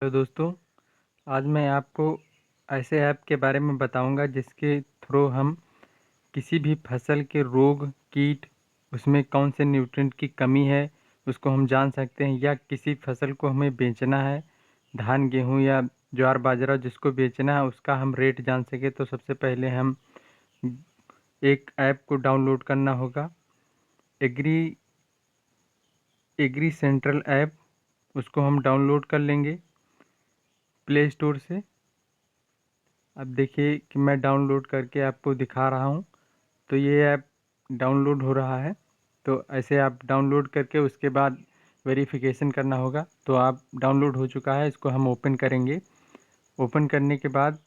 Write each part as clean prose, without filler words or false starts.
तो दोस्तों, आज मैं आपको ऐसे ऐप के बारे में बताऊंगा जिसके थ्रू हम किसी भी फसल के रोग, कीट, उसमें कौन से न्यूट्रिएंट की कमी है उसको हम जान सकते हैं, या किसी फसल को हमें बेचना है, धान गेहूं या ज्वार बाजरा जिसको बेचना है उसका हम रेट जान सके। तो सबसे पहले हम एक ऐप को डाउनलोड करना होगा, एग्री एग्री सेंट्रल ऐप। उसको हम डाउनलोड कर लेंगे प्ले स्टोर से। अब देखिए कि मैं डाउनलोड करके आपको दिखा रहा हूँ। तो ये ऐप डाउनलोड हो रहा है। तो ऐसे आप डाउनलोड करके उसके बाद वेरिफिकेशन करना होगा। तो आप डाउनलोड हो चुका है, इसको हम ओपन करेंगे। ओपन करने के बाद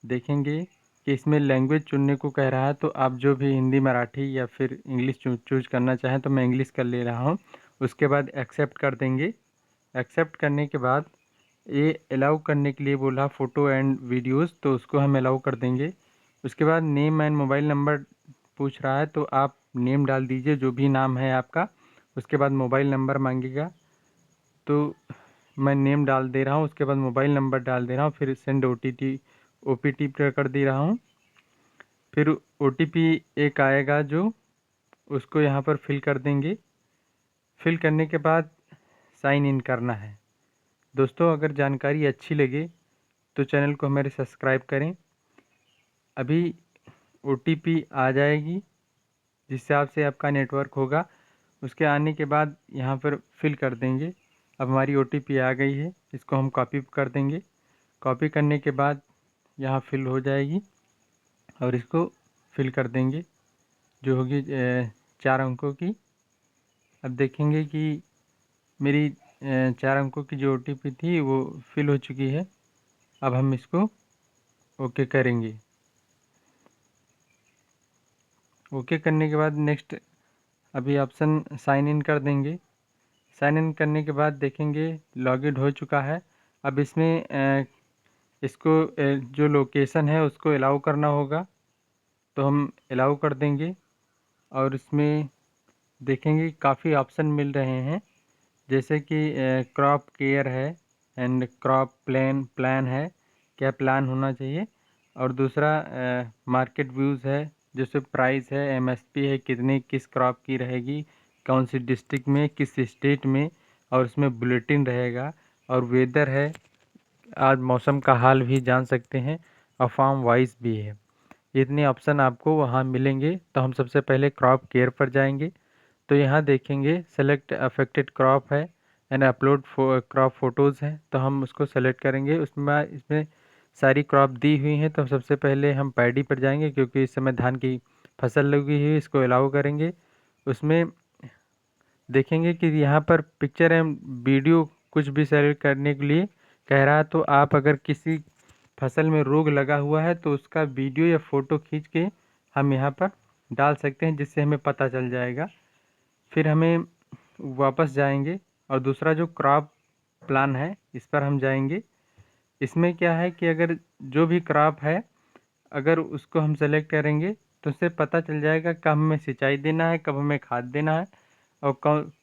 देखेंगे कि इसमें लैंग्वेज चुनने को कह रहा है। तो आप जो भी हिंदी, मराठी या फिर इंग्लिश चूज करना चाहें तो मैं इंग्लिश कर ले रहा हूँ। उसके बाद एक्सेप्ट कर देंगे। एक्सेप्ट करने के बाद ये अलाउ करने के लिए बोला फ़ोटो एंड वीडियोस, तो उसको हम अलाउ कर देंगे। उसके बाद नेम एंड मोबाइल नंबर पूछ रहा है, तो आप नेम डाल दीजिए जो भी नाम है आपका। उसके बाद मोबाइल नंबर मांगेगा, तो मैं नेम डाल दे रहा हूँ। उसके बाद मोबाइल नंबर डाल दे रहा हूँ, फिर सेंड OTP पर कर दे रहा हूँ। फिर OTP एक आएगा जो उसको यहाँ पर फिल कर देंगे। फिल करने के बाद साइन इन करना है। दोस्तों, अगर जानकारी अच्छी लगे तो चैनल को हमारे सब्सक्राइब करें। अभी OTP आ जाएगी जिस हिसाब से आपका नेटवर्क होगा। उसके आने के बाद यहाँ पर फिल कर देंगे। अब हमारी OTP आ गई है, इसको हम कॉपी कर देंगे। कॉपी करने के बाद यहाँ फिल हो जाएगी और इसको फिल कर देंगे, जो होगी 4 अंकों की। अब देखेंगे कि मेरी 4 अंकों की जो OTP थी वो फिल हो चुकी है। अब हम इसको ओके करेंगे। ओके करने के बाद नेक्स्ट अभी ऑप्शन साइन इन कर देंगे। साइन इन करने के बाद देखेंगे लॉगिन हो चुका है। अब इसमें इसको जो लोकेशन है उसको अलाउ करना होगा, तो हम अलाउ कर देंगे। और इसमें देखेंगे काफ़ी ऑप्शन मिल रहे हैं, जैसे कि क्रॉप केयर है एंड क्रॉप प्लान है, क्या प्लान होना चाहिए। और दूसरा मार्केट व्यूज़ है, जैसे प्राइस है, MSP है, कितने किस क्रॉप की रहेगी, कौन सी डिस्ट्रिक्ट में, किस स्टेट में, और उसमें बुलेटिन रहेगा। और वेदर है, आज मौसम का हाल भी जान सकते हैं, और फार्म वाइज भी है। इतने ऑप्शन आपको वहाँ मिलेंगे। तो हम सबसे पहले क्रॉप केयर पर जाएंगे। तो यहाँ देखेंगे सेलेक्ट अफेक्टेड क्रॉप है एंड अपलोड क्रॉप फोटोज़ है, तो हम उसको सेलेक्ट करेंगे। इसमें सारी क्रॉप दी हुई हैं। तो सबसे पहले हम पैडी पर जाएंगे क्योंकि इस समय धान की फसल लगी हुई है, इसको अलाउ करेंगे। उसमें देखेंगे कि यहाँ पर पिक्चर एंड वीडियो कुछ भी सेलेक्ट करने के लिए कह रहा है। तो आप अगर किसी फसल में रोग लगा हुआ है तो उसका वीडियो या फ़ोटो खींच के हम यहाँ पर डाल सकते हैं, जिससे हमें पता चल जाएगा। फिर हमें वापस जाएंगे और दूसरा जो क्रॉप प्लान है इस पर हम जाएंगे। इसमें क्या है कि अगर जो भी क्रॉप है, अगर उसको हम सेलेक्ट करेंगे तो उससे पता चल जाएगा कब हमें सिंचाई देना है, कब हमें खाद देना है, और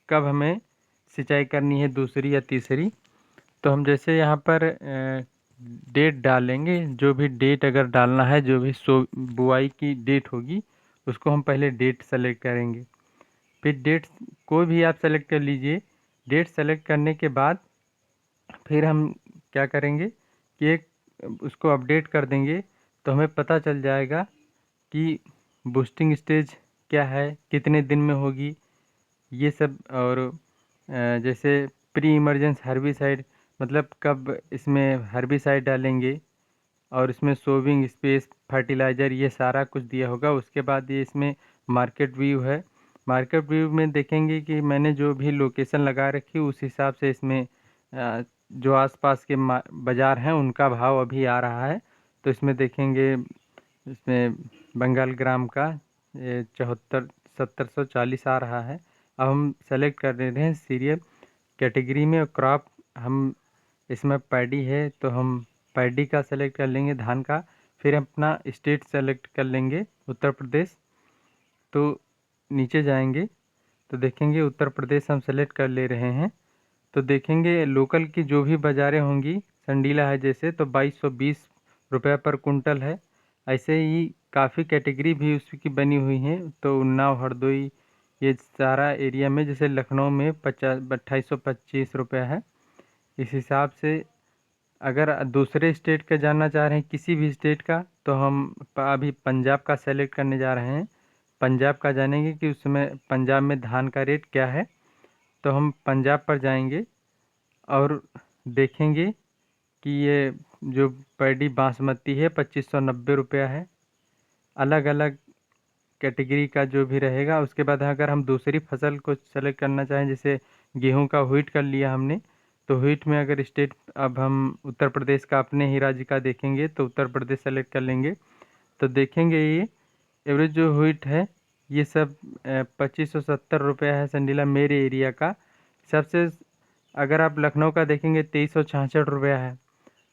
कब हमें सिंचाई करनी है, दूसरी या तीसरी। तो हम जैसे यहाँ पर डेट डालेंगे, जो भी डेट अगर डालना है, जो भी बुआई की डेट होगी उसको हम पहले डेट सेलेक्ट करेंगे। फिर डेट कोई भी आप सेलेक्ट कर लीजिए। डेट सेलेक्ट करने के बाद फिर हम क्या करेंगे कि एक उसको अपडेट कर देंगे, तो हमें पता चल जाएगा कि बूस्टिंग स्टेज क्या है, कितने दिन में होगी, ये सब। और जैसे प्री इमरजेंस हर्बिसाइड, मतलब कब इसमें हर्बिसाइड डालेंगे, और इसमें सोविंग स्पेस, फर्टिलाइज़र, ये सारा कुछ दिया होगा। उसके बाद ये इसमें मार्केट व्यू है। मार्केट व्यू में देखेंगे कि मैंने जो भी लोकेशन लगा रखी उस हिसाब से इसमें जो आसपास के बाज़ार हैं उनका भाव अभी आ रहा है। तो इसमें देखेंगे, इसमें बंगाल ग्राम का 74 1740 आ रहा है। अब हम सेलेक्ट कर दे रहे हैं सीरियल कैटेगरी में, और क्रॉप हम इसमें पैडी है तो हम पैडी का सेलेक्ट कर लेंगे, धान का। फिर अपना स्टेट सेलेक्ट कर लेंगे, उत्तर प्रदेश। तो नीचे जाएंगे तो देखेंगे उत्तर प्रदेश हम सेलेक्ट कर ले रहे हैं। तो देखेंगे लोकल की जो भी बाज़ारें होंगी, संडीला है जैसे, तो 2220 रुपये पर कुंटल है। ऐसे ही काफ़ी कैटेगरी भी उसकी बनी हुई हैं, तो उन्नाव, हरदोई, ये सारा एरिया में, जैसे लखनऊ में 2825 रुपये है। इस हिसाब से अगर दूसरे स्टेट का जानना चाह रहे हैं, किसी भी स्टेट का, तो हम अभी पंजाब का सेलेक्ट करने जा रहे हैं। पंजाब का जानेंगे कि उसमें पंजाब में धान का रेट क्या है। तो हम पंजाब पर जाएंगे और देखेंगे कि ये जो पैडी बासमती है 2590 रुपया है। अलग अलग कैटेगरी का जो भी रहेगा। उसके बाद अगर हम दूसरी फसल को सेलेक्ट करना चाहें, जैसे गेहूं का व्हीट कर लिया हमने, तो व्हीट में अगर स्टेट, अब हम उत्तर प्रदेश का, अपने ही राज्य का देखेंगे, तो उत्तर प्रदेश सेलेक्ट कर लेंगे। तो देखेंगे ये एवरेज जो व्हीट है, ये सब 2570 रुपया है संडीला मेरे एरिया का। सबसे अगर आप लखनऊ का देखेंगे 2366 रुपया है।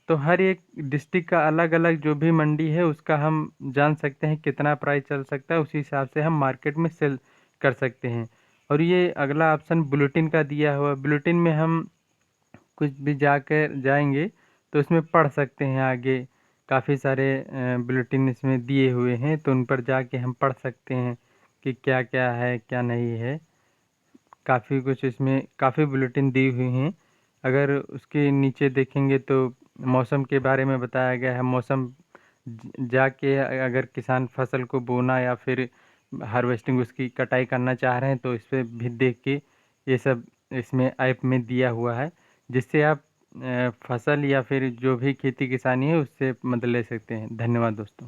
तो हर एक डिस्ट्रिक्ट का अलग अलग जो भी मंडी है उसका हम जान सकते हैं कितना प्राइस चल सकता है, उसी हिसाब से हम मार्केट में सेल कर सकते हैं। और ये अगला ऑप्शन बुलेटिन का दिया हुआ, बुलेटिन में हम कुछ भी जाकर जाएंगे तो इसमें पढ़ सकते हैं आगे। काफ़ी सारे बुलेटिन इसमें दिए हुए हैं, तो उन पर जाके हम पढ़ सकते हैं कि क्या क्या है क्या नहीं है। काफ़ी कुछ इसमें, काफ़ी बुलेटिन दी हुई हैं। अगर उसके नीचे देखेंगे तो मौसम के बारे में बताया गया है। मौसम जाके अगर किसान फसल को बोना या फिर हार्वेस्टिंग, उसकी कटाई करना चाह रहे हैं, तो इस पर भी देख के ये सब इसमें ऐप में दिया हुआ है, जिससे आप फसल या फिर जो भी खेती किसानी है उससे मदद ले सकते हैं। धन्यवाद दोस्तों।